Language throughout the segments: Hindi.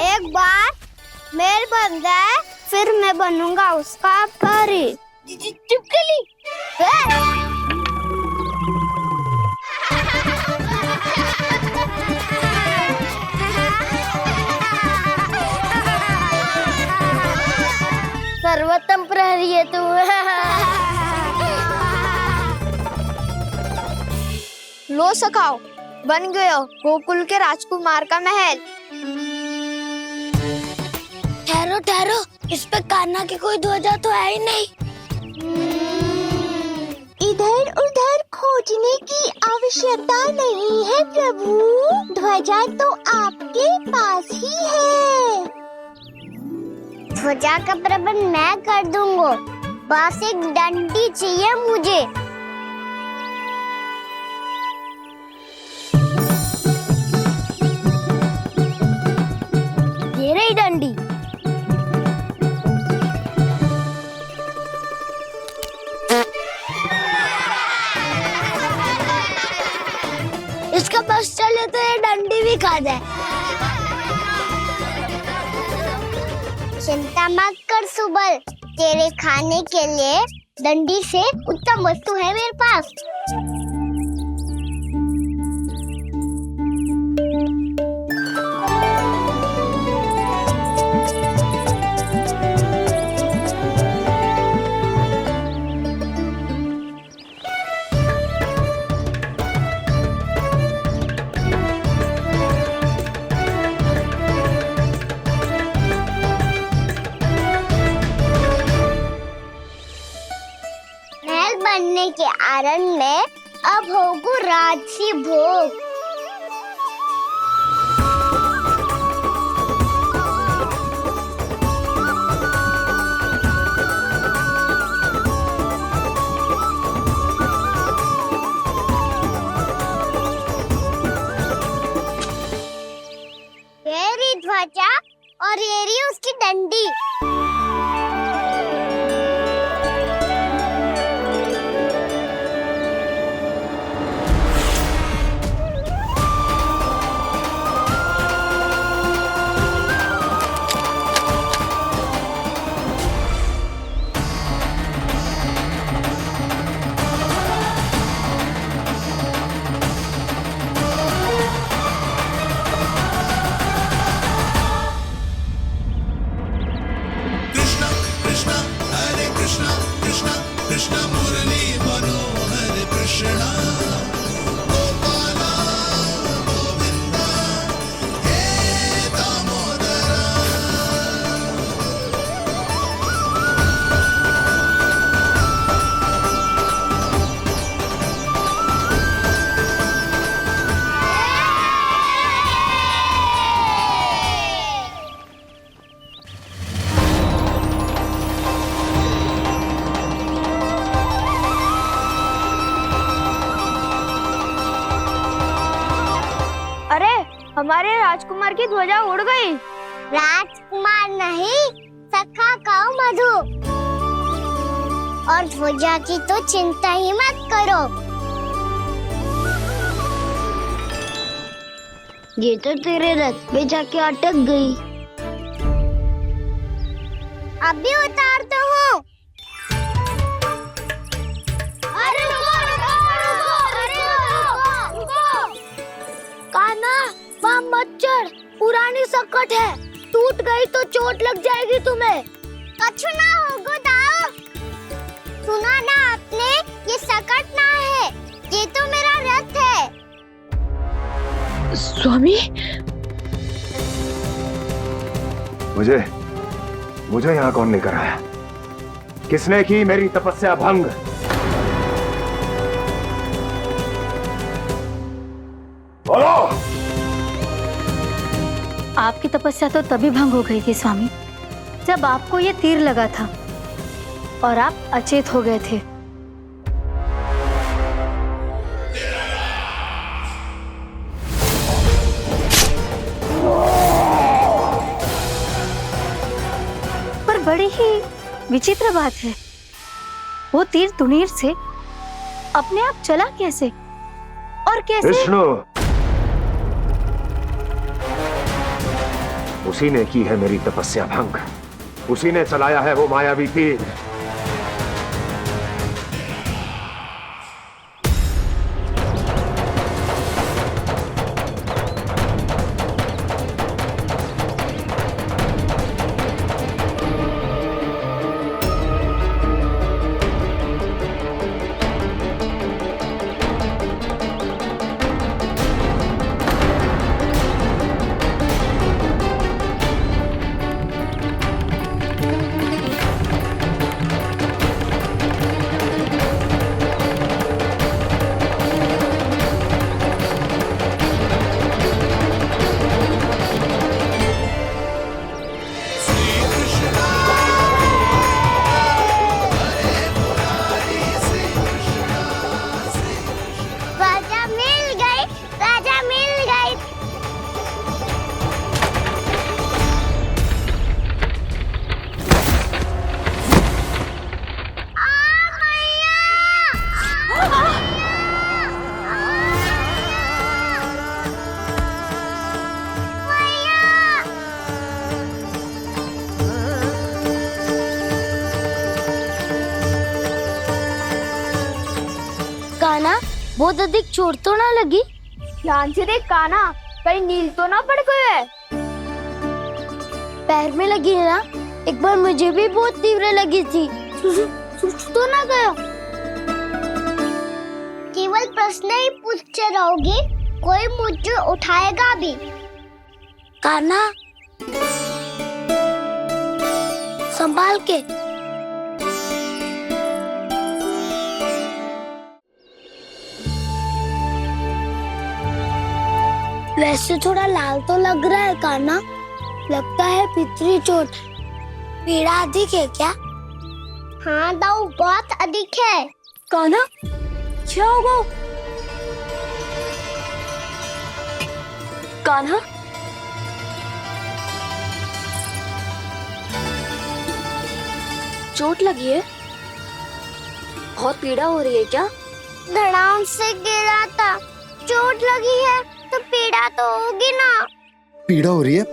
एक बार मेल बन जाए फिर मैं बनूंगा उसका परी। चुपकली। सर्वोत्तम प्रहरी है तू। लो सखाओ, बन गयो गोकुल के राजकुमार का महल। ठहरो ठहरो, इस पे कान्हा की कोई ध्वजा तो है ही नहीं। इधर उधर खोजने की आवश्यकता नहीं है प्रभु, ध्वजा तो आपके पास ही है। ध्वजा का प्रबंध मैं कर दूंगा, बस एक डंडी चाहिए मुझे। ये रही डंडी। इसका बस चले तो ये डंडी भी खा जाए। चिंता मत कर सुबल, तेरे खाने के लिए डंडी से उत्तम वस्तु है मेरे पास। बनने के आनंद में अब होगू राजसी भोग। ये रही ध्वजा और ये रही उसकी डंडी। कृष्ण मुरली मनोहर कृष्ण गोपाला गोविंदा हे दामोदरा। हमारे राजकुमार की ध्वजा उड़ गई। राजकुमार नहीं, सखा कहो मधु। और ध्वजा की तो चिंता ही मत करो। ये तो तेरे रथ पे जाके अटक गई। अभी उतारता हूँ। अरे कान्हा, वहाँ मत चढ़, पुरानी सकट है, टूट गई तो चोट लग जाएगी तुम्हें। कछु ना होगा दाऊ। सुना ना आपने, ये सकट ना है, ये तो मेरा रथ है। स्वामी, मुझे यहाँ कौन लेकर आया? किसने की मेरी तपस्या भंग? बोलो। आपकी तपस्या तो तभी भंग हो गई थी स्वामी, जब आपको ये तीर लगा था और आप अचेत हो गए थे। पर बड़ी ही विचित्र बात है, वो तीर तुनीर से अपने आप चला कैसे और कैसे? विष्णु, उसी ने की है मेरी तपस्या भंग, उसी ने चलाया है वो मायावी तीर। राजा मिल गई, राजा मिल गई। काना, बहुत अधिक चोट तो ना लगी? ध्यान से देख काना, कहीं नील तो ना पड़ गए? पैर में लगी है ना? एक बार मुझे भी बहुत तीव्र लगी थी। सूझ तो ना गया? केवल प्रश्न ही पूछते रहोगे, कोई मुझे उठाएगा भी? काना, संभाल के। वैसे थोड़ा लाल तो लग रहा है काना, लगता है पितरी चोट। पीड़ा अधिक है क्या? हाँ दाऊ, बहुत अधिक है। काना, क्या होगा? कान्हा, चोट लगी है? बहुत पीड़ा हो रही है क्या? धड़ाम से गिरा था, चोट लगी है तो पीड़ा तो होगी ना। पीड़ा हो रही है?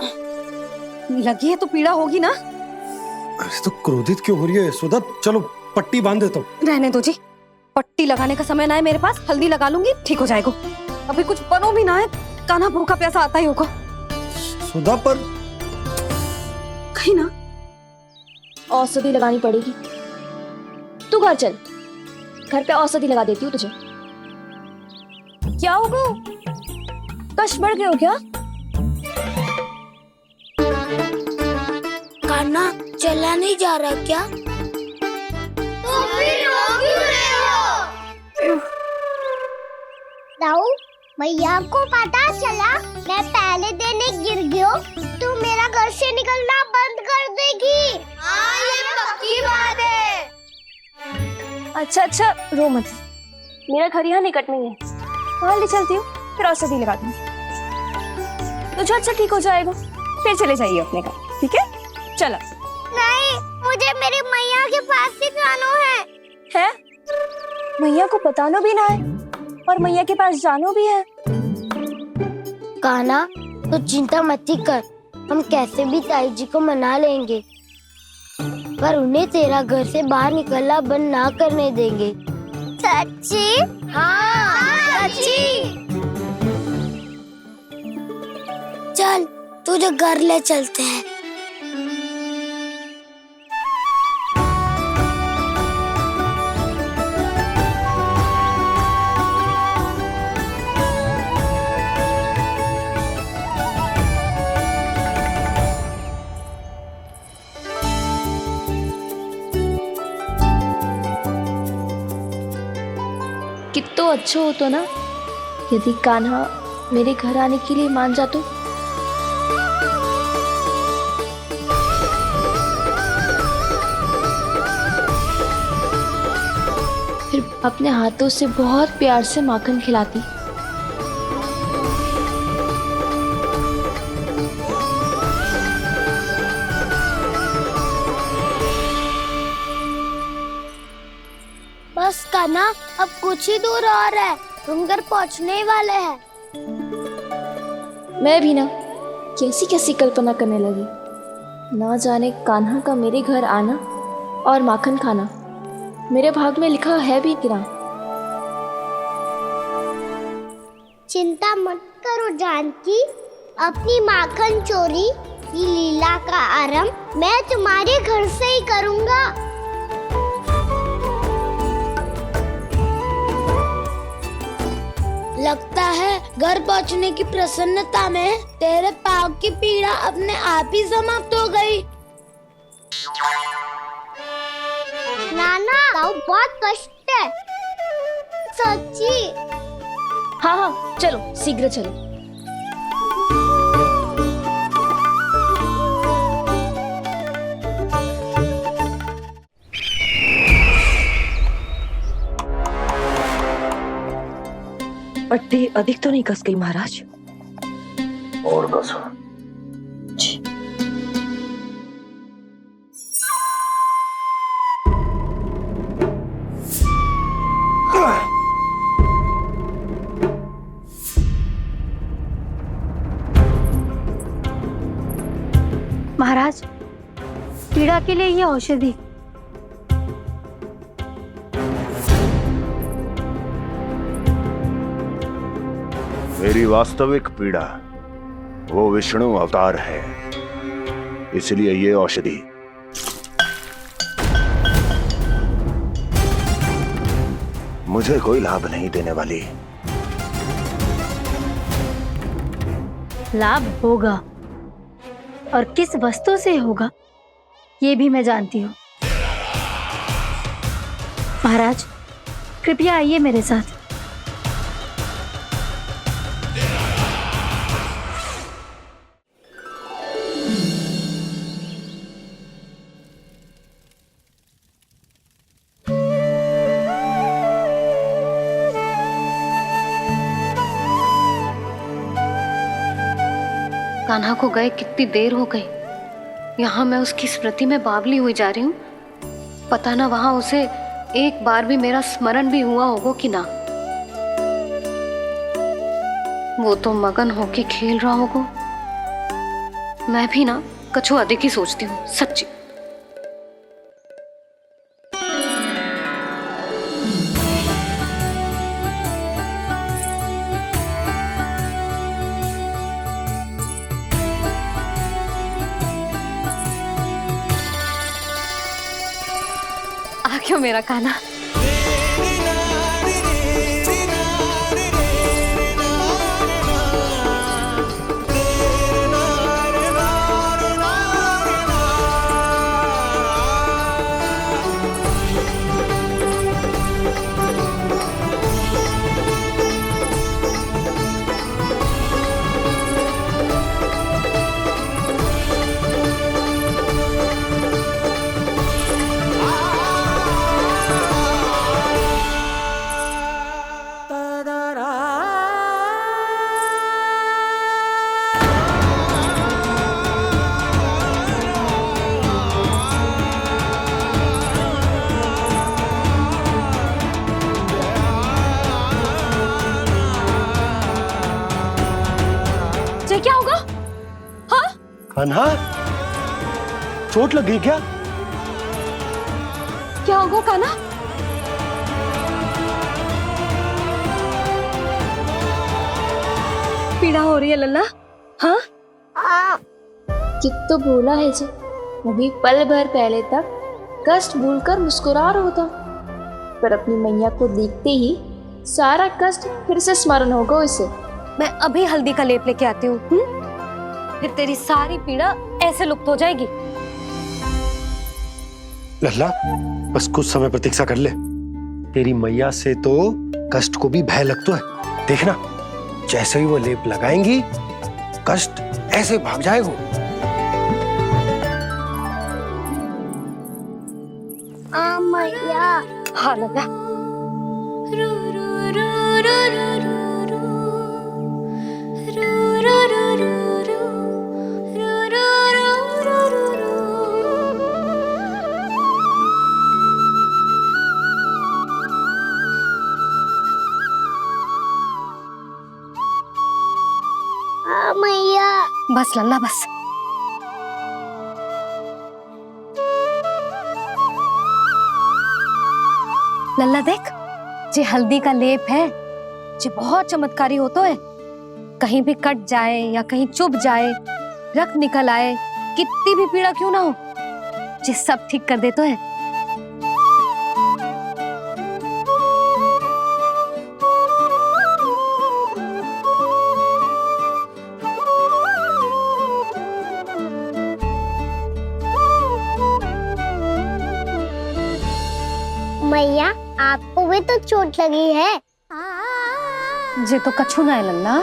लगी है तो पीड़ा होगी ना। अरे तो क्रोधित क्यों हो रही है सुधा? चलो पट्टी बांध देता हूँ। रहने दो जी, पट्टी लगाने का समय ना है मेरे पास, हल्दी लगा लूंगी, ठीक हो जाएगा। अभी कुछ बनो भी ना है, कान्हा भूखा प्यासा आता ही होगा। सुधा पर कहीं ना औषधि लगानी पड़ेगी। तू घर चल, घर पे औषधि लगा देती हूँ तुझे। क्या होगा? कष्ट बढ़ गए हो क्या? कान्हा चला नहीं जा रहा क्या? तो फिर रो क्यों रहे हो? दाऊ, मैया को पता चला मैं पहले दिन ही गिर गया तो मेरा घर से निकलना बंद कर देगी। हाँ, ये पक्की बात है। अच्छा, रो मत। मेरा घर यहाँ निकट में है, वहाँ ले चलती हूँ, फिर औषधि लगा दूंगी। तो झट से ठीक हो जाएगा, फिर चले जाइए अपने घर, ठीक है? चलो। नहीं, मुझे मेरी मैया के पास ही जाना है। मैया को बताना भी ना है और मैया के पास जानो भी है। कान्हा, तो चिंता मत ही कर, हम कैसे भी ताई जी को मना लेंगे, पर उन्हें तेरा घर से बाहर निकलना बंद ना करने देंगे। सच्ची? हाँ, सच्ची। चल, तुझे घर ले चलते हैं। कितना अच्छा हो तो ना यदि कान्हा मेरे घर आने के लिए मान जा तो। फिर अपने हाथों से बहुत प्यार से माखन खिलाती। बस कान्हा, अब कुछ ही दूर और है, हम घर पहुंचने ही वाले हैं। मैं भी ना कैसी कैसी कल्पना करने लगी। ना जाने कान्हा का मेरे घर आना और माखन खाना मेरे भाग में लिखा है भी कि ना। चिंता मत करो जानकी, अपनी माखन चोरी की लीला का आरंभ मैं तुम्हारे घर से ही करूंगा। लगता है घर पहुंचने की प्रसन्नता में तेरे पाँव की पीड़ा अपने आप ही समाप्त हो गई। नाना, पाँव बहुत कष्ट है सच्ची। हाँ हाँ चलो शीघ्र चलो। पट्टी अधिक तो नहीं कस गई महाराज? और कसो। महाराज, पीड़ा के लिए ये औषधि। मेरी वास्तविक पीड़ा वो विष्णु अवतार है, इसलिए ये औषधि। मुझे कोई लाभ नहीं देने वाली। लाभ होगा, और किस वस्तु से होगा ये भी मैं जानती हूँ। महाराज, कृपया आइए मेरे साथ। कान्हा को गए कितनी देर हो गई। यहाँ मैं उसकी स्मृति में बावली हुई जा रही हूँ। पता ना वहां उसे एक बार भी मेरा स्मरण भी हुआ होगा कि ना। वो तो मगन होके खेल रहा होगा। मैं भी ना कछु अधिक ही सोचती हूँ सच्ची। आ क्यों मेरा कान्हा। क्या होगा? हाँ? कान्हा, चोट लग गई क्या? क्या होगा कान्हा? पीड़ा हो रही है लल्ला? हाँ? कित तो बोला है जी, अभी पल भर पहले तक कष्ट भूलकर मुस्कुरा रहा था, पर अपनी मैया को देखते ही सारा कष्ट फिर से स्मरण होगा उसे। मैं अभी हल्दी का लेप लेके आती हूँ। फिर तेरी सारी पीड़ा ऐसे लुप्त हो जाएगी। लल्ला, बस कुछ समय प्रतीक्षा कर ले। तेरी मैया से तो कष्ट को भी भय लगता है। देखना, जैसे ही वो लेप लगाएंगी कष्ट ऐसे भाग जाएगा। मैया। हाँ लल्ला। मैया। बस बस लल्ला बस। लल्ला देख, जे हल्दी का लेप है जे बहुत चमत्कारी होतो है। कहीं भी कट जाए या कहीं चुभ जाए, रक्त निकल आए, कितनी भी पीड़ा क्यों ना हो, जे सब ठीक कर देतो है। मैया, आपको भी तो चोट लगी है। जे तो कछु ना है लल्ला।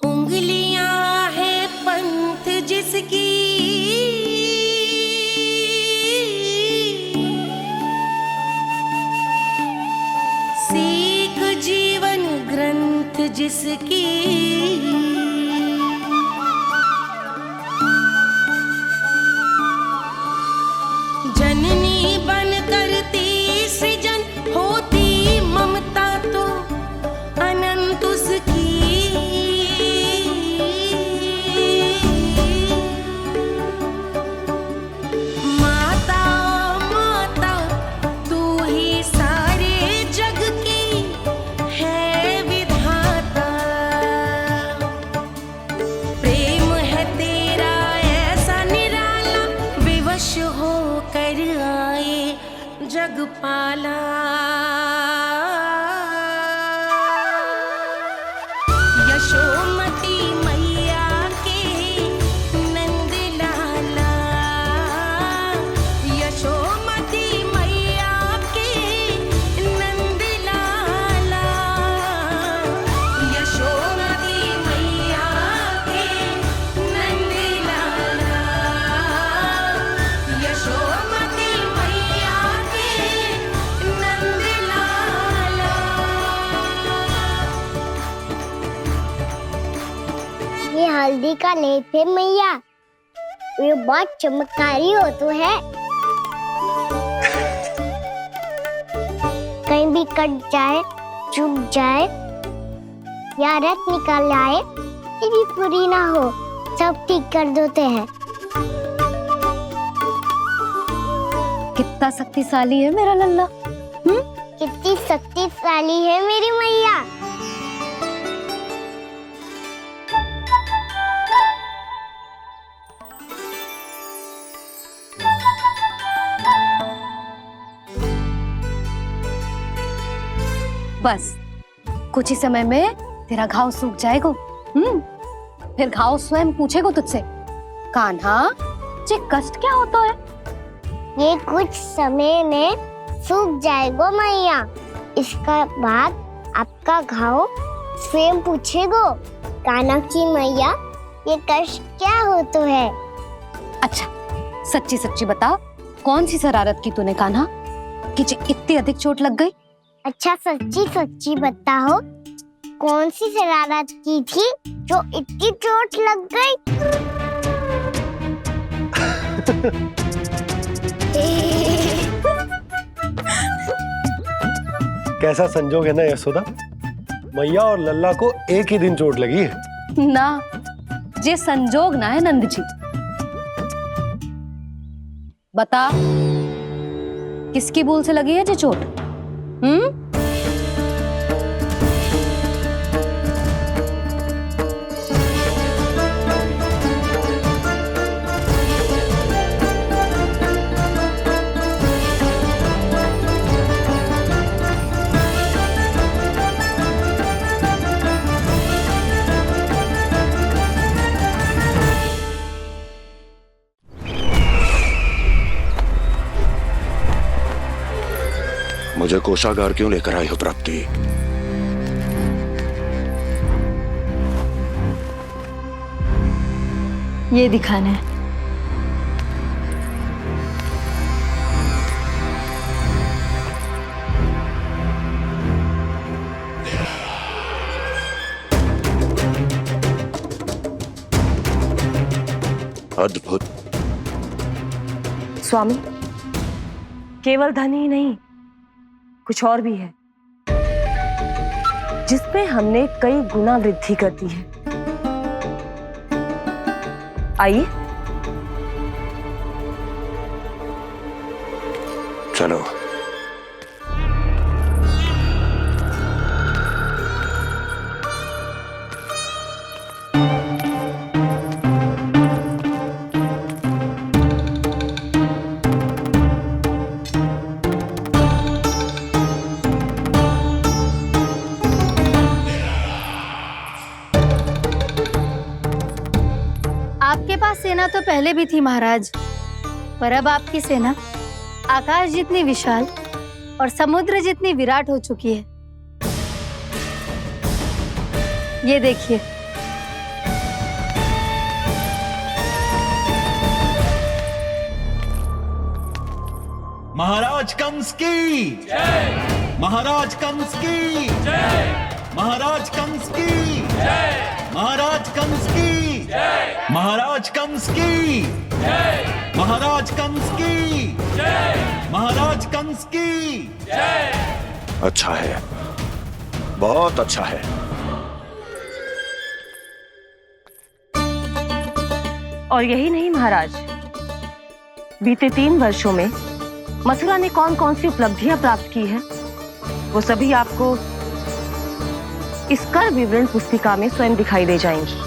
उंगलियां है पंथ जिसकी, सीख जीवन ग्रंथ जिसकी, जननी बन करती सृजन होती ममता तो अनंत उसकी। माता माता तू ही सारे जग की है विधाता, प्रेम है तेरा ऐसा निराला, विवश हो कर आए जग पाला। यशोमती मैया के नंद लाला, यशोमती मैया के नंद लाला, यशोमती मैया के नंद लाला, यशोमती मैया के नंद लाला। ये हल्दी का लेप है मैया, ये बहुत चमत्कारी हो तो है। कहीं भी कट जाए, चुभ जाए या रक्त निकल आए, ये भी पूरी ना हो, सब ठीक कर देते हैं। कितना शक्तिशाली है मेरा लल्ला। कितनी शक्तिशाली है मेरी मैया। बस कुछ ही समय में तेरा घाव सूख जाएगा। फिर घाव स्वयं पूछेगा तुझसे, कान्हा जे कष्ट क्या होता है? ये कुछ समय में सूख जाएगा मैया। इसका बाद आपका घाव स्वयं पूछेगो, कान्हा की मैया ये कष्ट क्या होता है। अच्छा सच्ची सच्ची बता, कौन सी शरारत की तूने कान्हा कि जे इतनी अधिक चोट लग गई? अच्छा सच्ची सच्ची बताओ, कौन सी शरारत की थी जो इतनी चोट लग गई? कैसा संजोग है ना यशोदा, मैया और लल्ला को एक ही दिन चोट लगी है। ना, जे संजोग ना है नंद जी। बता, किसकी भूल से लगी है जे चोट? मुझे कोषागार क्यों लेकर आई हो प्राप्ति? ये दिखाना है। अद्भुत। स्वामी, केवल धन ही नहीं, कुछ और भी है जिसपे हमने कई गुना वृद्धि कर दी है। आइए। चलो। आपके पास सेना तो पहले भी थी महाराज, पर अब आपकी सेना आकाश जितनी विशाल और समुद्र जितनी विराट हो चुकी है। ये देखिए। महाराज कंस की जय। महाराज कंस की जय। महाराज कंस की जय। महाराज कंस की जय। महाराज कंस की जय। महाराज कंस की जय। महाराज कंस की जय। अच्छा है, बहुत अच्छा है। और यही नहीं महाराज, बीते 3 वर्षों में मथुरा ने कौन कौन सी उपलब्धियां प्राप्त की है, वो सभी आपको इस कर विवरण पुस्तिका में स्वयं दिखाई दे जाएंगी।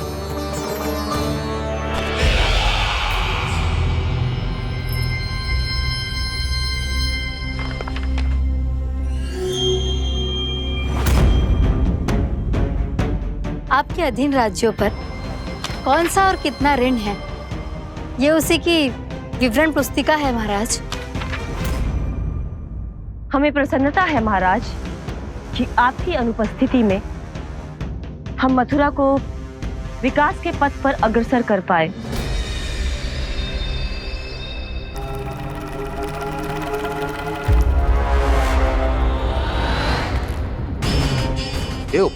आपके अधीन राज्यों पर कौन सा और कितना ऋण है, ये उसी की विवरण पुस्तिका है महाराज। हमें प्रसन्नता है महाराज कि आपकी अनुपस्थिति में हम मथुरा को विकास के पथ पर अग्रसर कर पाए। क्यों?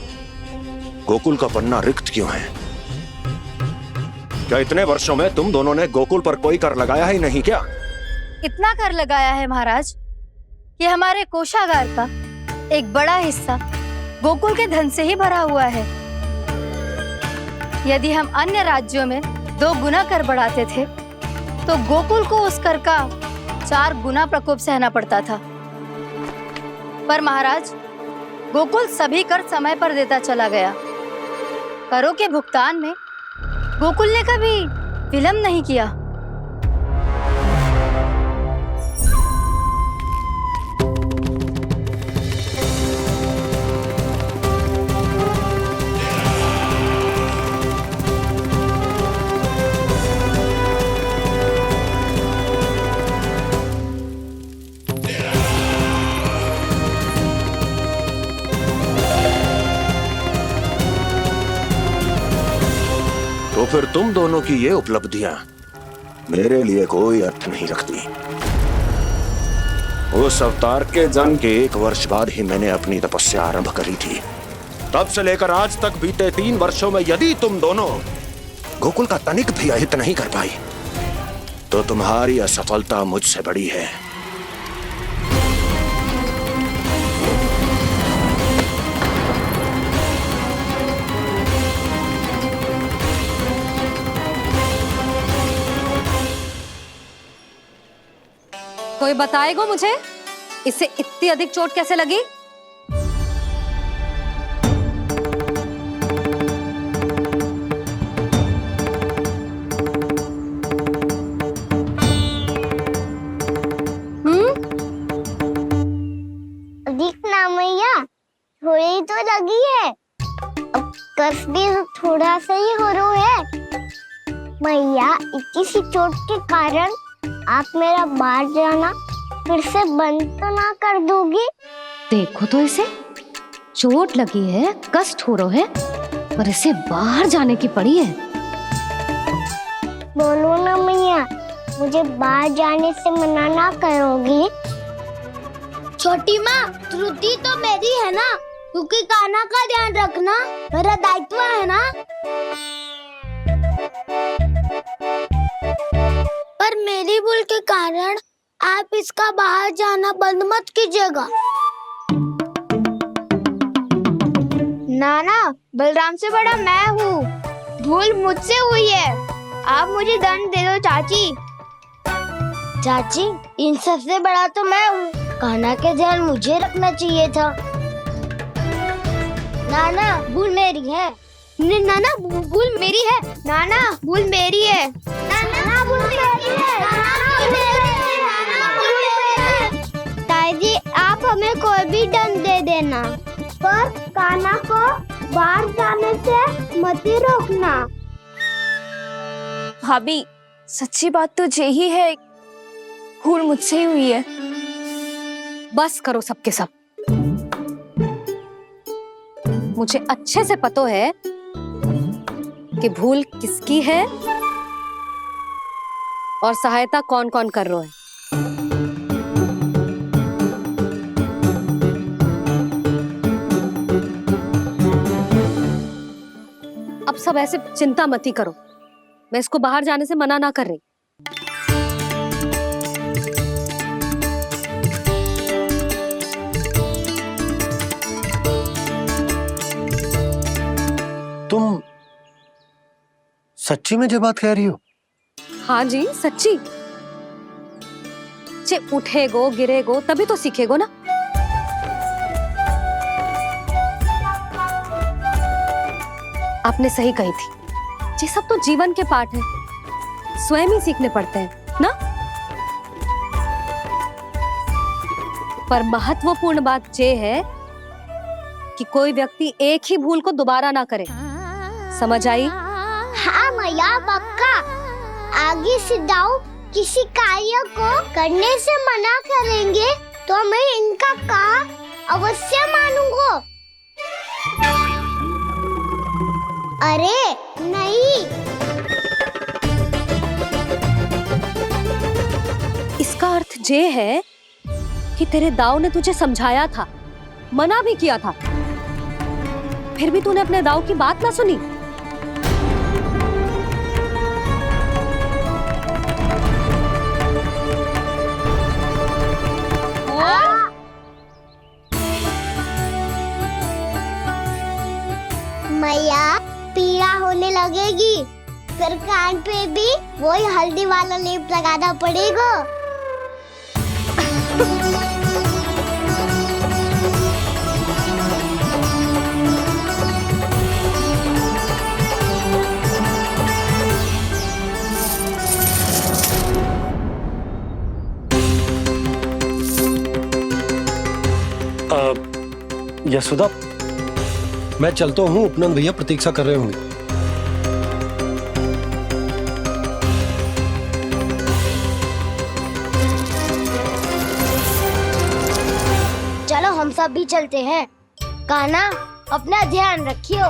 गोकुल का पन्ना रिक्त क्यों है? क्या इतने वर्षों में तुम दोनों ने गोकुल पर कोई कर लगाया ही नहीं क्या? इतना कर लगाया है महाराज कि हमारे कोषागार का एक बड़ा हिस्सा गोकुल के धन से ही भरा हुआ है। यदि हम अन्य राज्यों में 2 गुना कर बढ़ाते थे, तो गोकुल को उस कर का 4 गुना प्रकोप सहना पड़ता था। पर महाराज, गोकुल सभी कर समय पर देता चला गया। करों के भुगतान में गोकुल ने कभी विलंब नहीं किया। तो फिर तुम दोनों की ये उपलब्धियां मेरे लिए कोई अर्थ नहीं रखती। उस अवतार के जन्म के 1 वर्ष बाद ही मैंने अपनी तपस्या आरंभ करी थी। तब से लेकर आज तक बीते 3 वर्षों में यदि तुम दोनों गोकुल का तनिक भी अहित नहीं कर पाई, तो तुम्हारी असफलता मुझसे बड़ी है। कोई बताएगा मुझे, इसे इतनी अधिक चोट कैसे लगी? दिखना मैया, थोड़ी तो लगी है। अब कस भी थोड़ा सा ही हो रहा है। मैया, इतनी सी चोट के कारण आप मेरा बाहर जाना फिर से बंद तो ना कर दोगी? देखो तो इसे, चोट लगी है, कष्ट हो रहा है, पर इसे बाहर जाने की पड़ी है। बोलो ना मैया, मुझे बाहर जाने से मना ना करोगी? छोटी माँ, त्रुटि तो मेरी है ना, क्योंकि कान्हा का ध्यान रखना मेरा दायित्व है ना। मेरी भूल के कारण आप इसका बाहर जाना बंद मत कीजिएगा। नाना, बलराम से बड़ा मैं हूँ। भूल मुझसे हुई है। आप मुझे दंड दे दो चाची। चाची, इन सबसे बड़ा तो मैं हूँ। कान्हा के ध्यान मुझे रखना चाहिए था। नाना, भूल मेरी है। नाना, भूल मेरी है। नाना, भूल मेरी है। नाना, भूल मेरी है। नाना, भूल मेरी है। ताई जी, आप हमें कोई भी दंड दे देना, पर कान्हा को बाहर जाने से मत ही रोकना। भाभी, सच्ची बात तो यही है, भूल मुझसे ही हुई है। बस करो सबके सब। मुझे अच्छे से पता है कि भूल किसकी है और सहायता कौन कौन कर रहा है। अब सब ऐसे चिंता मत ही करो, मैं इसको बाहर जाने से मना ना कर रही। तुम सच्ची में जो बात कह रही हो? हाँ जी, सच्ची। जे उठेगो गिरेगो तभी तो सीखेगो ना। आपने सही कही थी, ये सब तो जीवन के पाठ है, स्वयं ही सीखने पड़ते हैं ना। पर महत्वपूर्ण बात ये है कि कोई व्यक्ति एक ही भूल को दोबारा ना करे। समझ आई? हाँ मैया, पक्का। आगे से दाऊ किसी कार्य को करने से मना करेंगे तो मैं इनका कहा अवश्य मानूंगा। अरे नहीं, इसका अर्थ ये है कि तेरे दाऊ ने तुझे समझाया था, मना भी किया था, फिर भी तूने अपने दाऊ की बात ना सुनी। मैया, पीड़ा होने लगेगी, फिर कान पे भी वही हल्दी वाला लेप लगाना पड़ेगा। यशोदा, मैं चलता हूँ, उपनंद भैया प्रतीक्षा कर रहे होंगे। चलो हम सब भी चलते हैं। कान्हा, अपना ध्यान रखियो।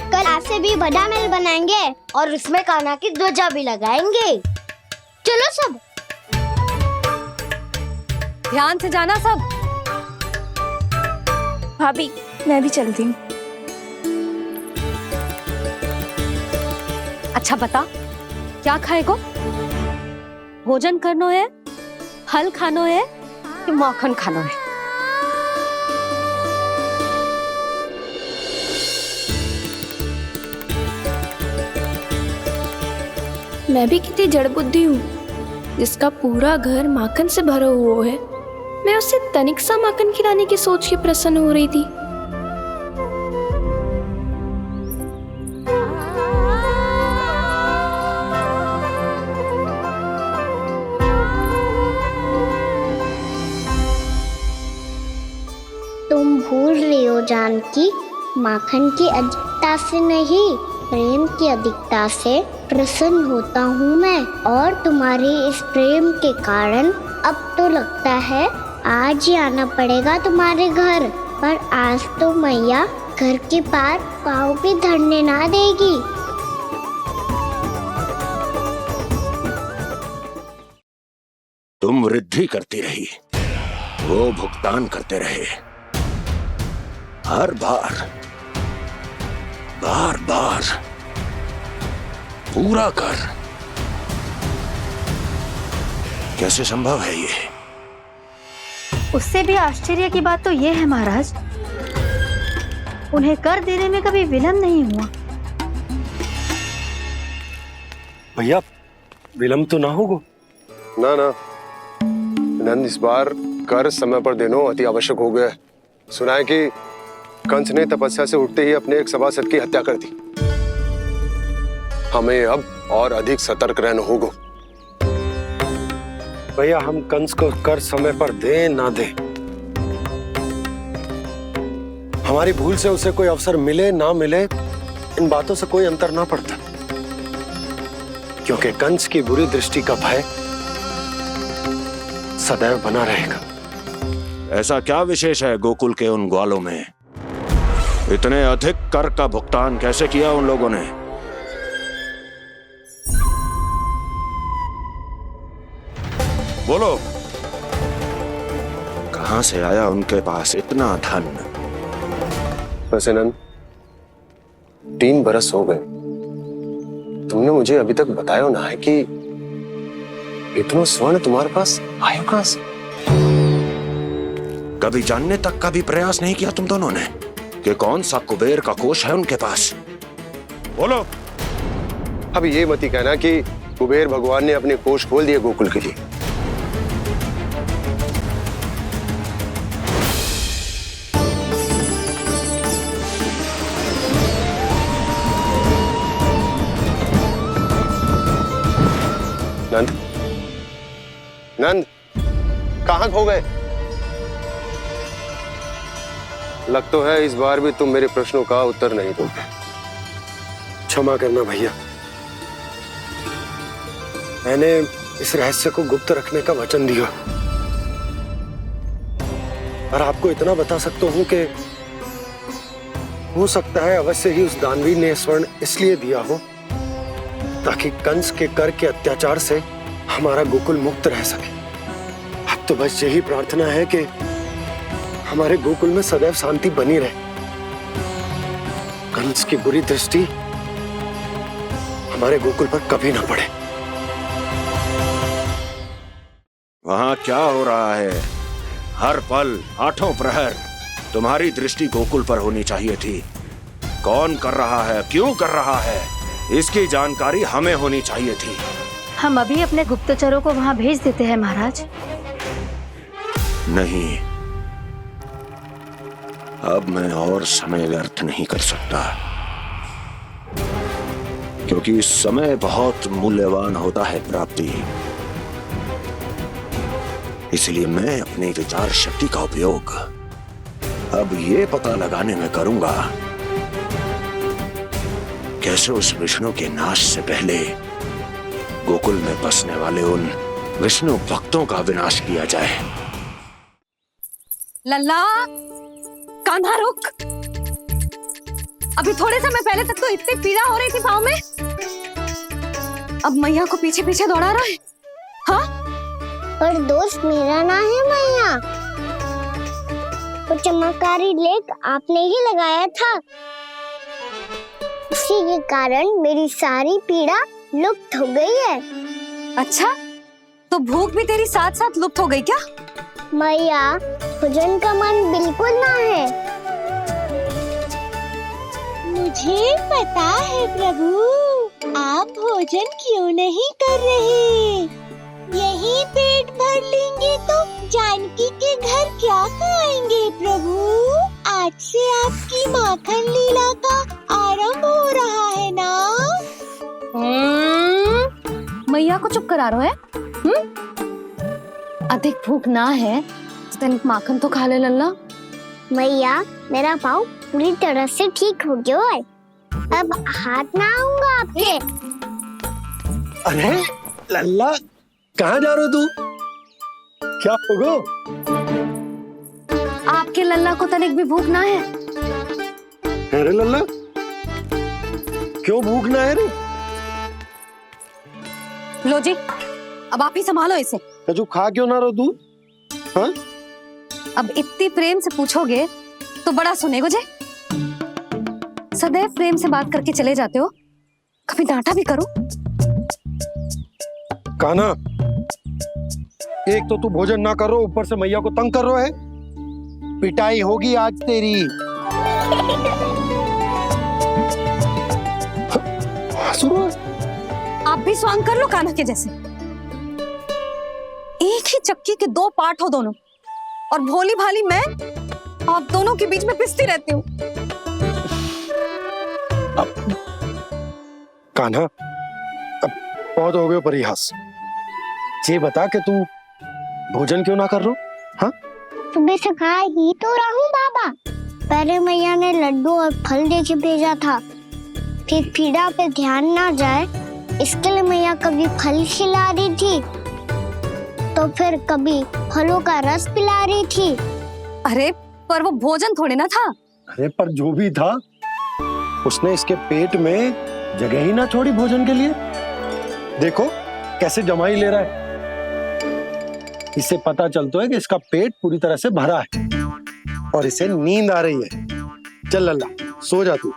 कल आपसे भी बड़ा महल बनाएंगे और उसमें कान्हा की ध्वजा भी लगाएंगे। चलो सब। ध्यान से जाना सब। भाभी, मैं भी चलती हूँ। अच्छा बता, क्या खाएगो? भोजन करनो है, फल खानो है कि माखन खानो है? मैं भी कितनी जड़ बुद्धि हूँ, जिसका पूरा घर माखन से भरा हुआ है। मैं उससे तनिक सा माखन खिलाने की सोच के प्रसन्न हो रही थी। तुम भूल रही हो जानकी, माखन की अधिकता से नहीं, प्रेम की अधिकता से प्रसन्न होता हूँ मैं। और तुम्हारे इस प्रेम के कारण अब तो लगता है आज ही आना पड़ेगा तुम्हारे घर। पर आज तो मैया घर के पार पाँव भी धरने ना देगी। तुम वृद्धि करती रही, वो भुगतान करते रहे। हर बार बार बार पूरा कर। कैसे संभव है ये? उससे भी आश्चर्य की बात तो ये है महाराज, उन्हें कर देने में कभी विलम्ब नहीं हुआ। भैया विलम्ब तो ना होगा? ना ना नंद, इस बार कर समय पर देना अति आवश्यक हो गया है। सुना है कि कंस ने तपस्या से उठते ही अपने एक सभासद की हत्या कर दी। हमें अब और अधिक सतर्क रहना होगा। भैया हम कंस को कर समय पर दे ना दे, हमारी भूल से उसे कोई अवसर मिले ना मिले, इन बातों से कोई अंतर ना पड़ता, क्योंकि कंस की बुरी दृष्टि का भय सदैव बना रहेगा। ऐसा क्या विशेष है गोकुल के उन ग्वालों में? इतने अधिक कर का भुगतान कैसे किया उन लोगों ने? बोलो, कहां से आया उनके पास इतना धन? वैसे नंद, 3 बरस हो गए, तुमने मुझे अभी तक बताया ना है कि इतना स्वर्ण तुम्हारे पास आयो कहां से? कभी जानने तक का भी प्रयास नहीं किया तुम दोनों ने कि कौन सा कुबेर का कोष है उनके पास? बोलो। अब ये मत ही कहना कि कुबेर भगवान ने अपने कोष खोल दिए गोकुल के लिए। नंद, नंद, कहां खो गए? लग तो है इस बार भी तुम मेरे प्रश्नों का उत्तर नहीं दोगे। क्षमा करना भैया, मैंने इस रहस्य को गुप्त रखने का वचन दिया, और आपको इतना बता सकता हूं कि हो सकता है अवश्य ही उस दानवीर ने स्वर्ण इसलिए दिया हो ताकि कंस के कर के अत्याचार से हमारा गोकुल मुक्त रह सके। अब तो बस यही प्रार्थना है कि हमारे गोकुल में सदैव शांति बनी रहे, कंस की बुरी दृष्टि हमारे गोकुल पर कभी ना पड़े। वहां क्या हो रहा है? हर पल, आठों प्रहर तुम्हारी दृष्टि गोकुल पर होनी चाहिए थी। कौन कर रहा है, क्यों कर रहा है, इसकी जानकारी हमें होनी चाहिए थी। हम अभी अपने गुप्तचरों को वहां भेज देते हैं महाराज। नहीं, अब मैं और समय व्यर्थ नहीं कर सकता, क्योंकि समय बहुत मूल्यवान होता है प्राप्ति। इसलिए मैं अपनी विचार शक्ति का उपयोग अब ये पता लगाने में करूंगा कैसे उस विष्णु के नाश से पहले गोकुल में बसने वाले उन विष्णु भक्तों का विनाश किया जाए। लल्ला, कान्हा रुक। अभी थोड़े समय पहले तक तो इतनी पीड़ा हो रही थी पाँव में, अब मैया को पीछे पीछे दौड़ा रहा है। हाँ, पर दोस्त मेरा ना है मैया, वो चमत्कारी लेख आपने ही लगाया था, इसी के कारण मेरी सारी पीड़ा लुप्त हो गई है। अच्छा, तो भूख भी तेरी साथ साथ लुप्त हो गई क्या? मैया, भोजन का मन बिल्कुल ना है। मुझे पता है प्रभु, आप भोजन क्यों नहीं कर रहे। यही पेट भर लेंगे तो जानकी के घर क्या खाएंगे प्रभु। आज से आपकी माखन लीला का आरंभ हो रहा है ना। मैया को चुप करा रहा है। अधिक भूख ना है, तनिक माखन तो खा ले लल्ला। मैया, मेरा पाँव पूरी तरह से ठीक हो गया है, अब हाथ ना आऊंगा आपके। अरे लल्ला, कहाँ जा रहे हो तू? क्या होगा? आपके लल्ला को तनिक भी भूख ना है? अरे लल्ला, क्यों भूख ना है रे? लो जी, अब आप ही संभालो इसे। तू खा क्यों ना रहो तू? हाँ? अब इतनी प्रेम से पूछोगे तो बड़ा सुनेगो जे। सदैव प्रेम से बात करके चले जाते हो, कभी डांटा भी करो। कान्हा, एक तो तू भोजन ना करो, ऊपर से मैया को तंग कर रहा है। पिटाई होगी आज तेरी। आप भी स्वांग कर लो कान्हा के जैसे। एक ही चक्की के दो पार्ट हो दोनों, और भोली भाली मैं आप दोनों के बीच में पिसती रहती हूँ। कान्हा, अब बहुत हो गए परिहास। ये बता कि तू भोजन क्यों ना कर रो? हाँ, सुबह से खा ही तो रहा हूँ बाबा। पहले मैया ने लड्डू और फल देके भेजा था, फिर पीड़ा पे ध्यान ना जाए इसके लिए मैया कभी फल खिला रही थी तो फिर कभी फलों का रस पिला रही थी। अरे पर वो भोजन थोड़े ना था। अरे पर जो भी था, उसने इसके पेट में जगह ही ना छोड़ी भोजन के लिए। देखो कैसे जमाई ले रहा है। इससे पता चलता है कि इसका पेट पूरी तरह से भरा है और इसे नींद आ रही है। चल लल्ला, सो जा तू।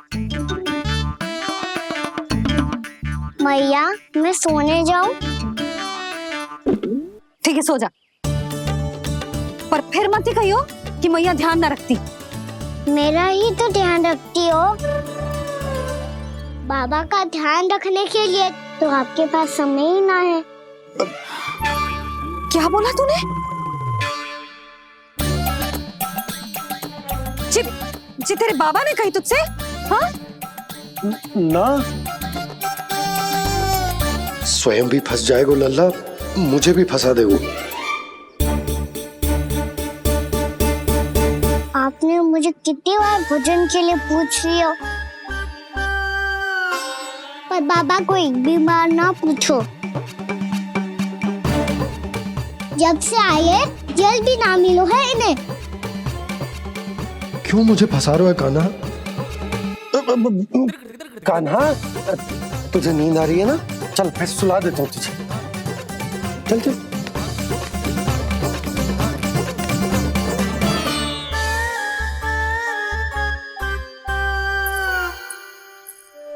मैया, मैं सोने जाऊं? ठीक है, सो जा। पर फिर मत ही कहियो कि मैया ध्यान ना रखती। मेरा ही तो ध्यान रखती हो। बाबा का ध्यान रखने के लिए तो आपके पास समय ही ना है। क्या बोला तूने? जी तेरे बाबा ने कही तुझसे? हाँ? ना, स्वयं भी फंस जाएगा लल्ला, मुझे भी फंसा दे वो। आपने मुझे कितनी बार भोजन के लिए पूछ लिया, पर बाबा को एक भी बार ना पूछो। जब से आए जल भी ना मिलो है इन्हें। क्यों मुझे फंसा रहा है कान्हा? कान्हा, तुझे नींद आ रही है ना? चल मैं सुला देता हूँ तुझे। चल चल।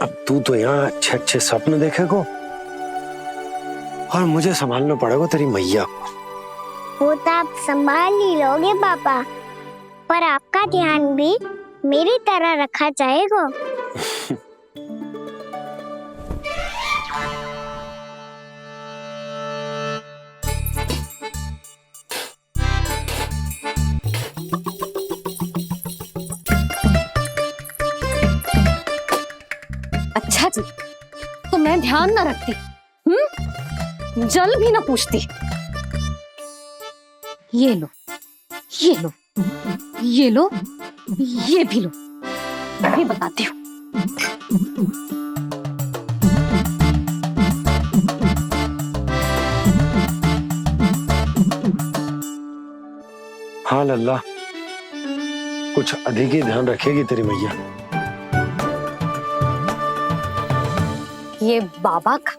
अब तू तो यहाँ अच्छे अच्छे सपने देखेगा और मुझे संभालना पड़ेगा तेरी मैया को। वो तो आप संभाल ही लोगे पापा, पर आपका ध्यान भी मेरी तरह रखा जाएगा। अच्छा जी, तो मैं ध्यान ना रखती, जल भी ना पूछती। ये लो, ये लो, ये लो, ये भी लो। मैं भी बताती हूँ। हाँ लल्ला, कुछ अधिक ही ध्यान रखेगी तेरी मैया। ये बाबा का,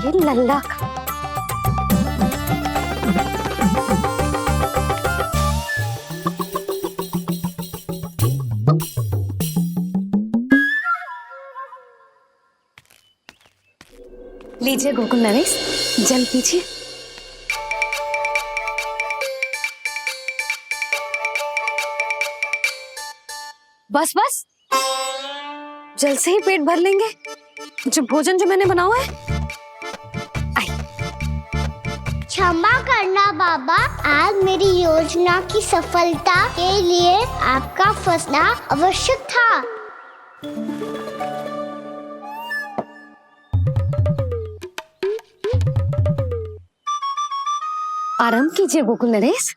ये लल्ला का। लीजिए गोकुल नरेश, जल पीजिए। बस बस, जल से ही पेट भर लेंगे। जो भोजन जो मैंने बनाया है। क्षमा करना बाबा, आज मेरी योजना की सफलता के लिए आपका फंसना आवश्यक था। आराम कीजिए गोकुल नरेश।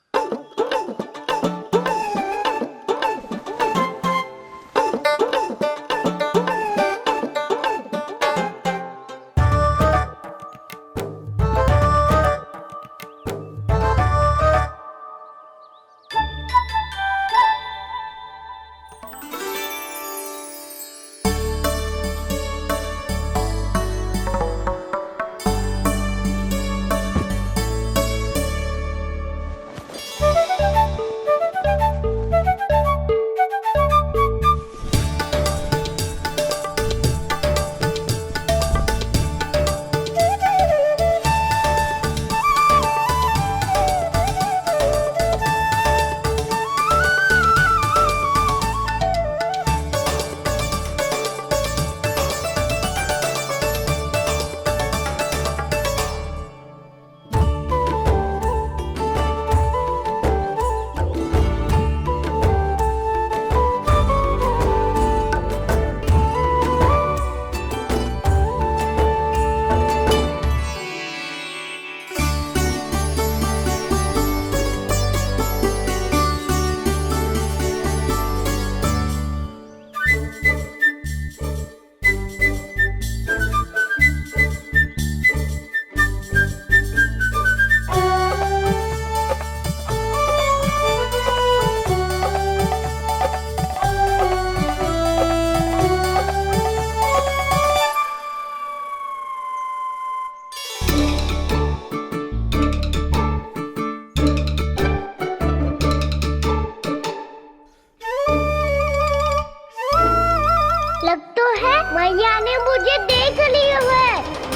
लग तो है मैया ने मुझे देख लिया है।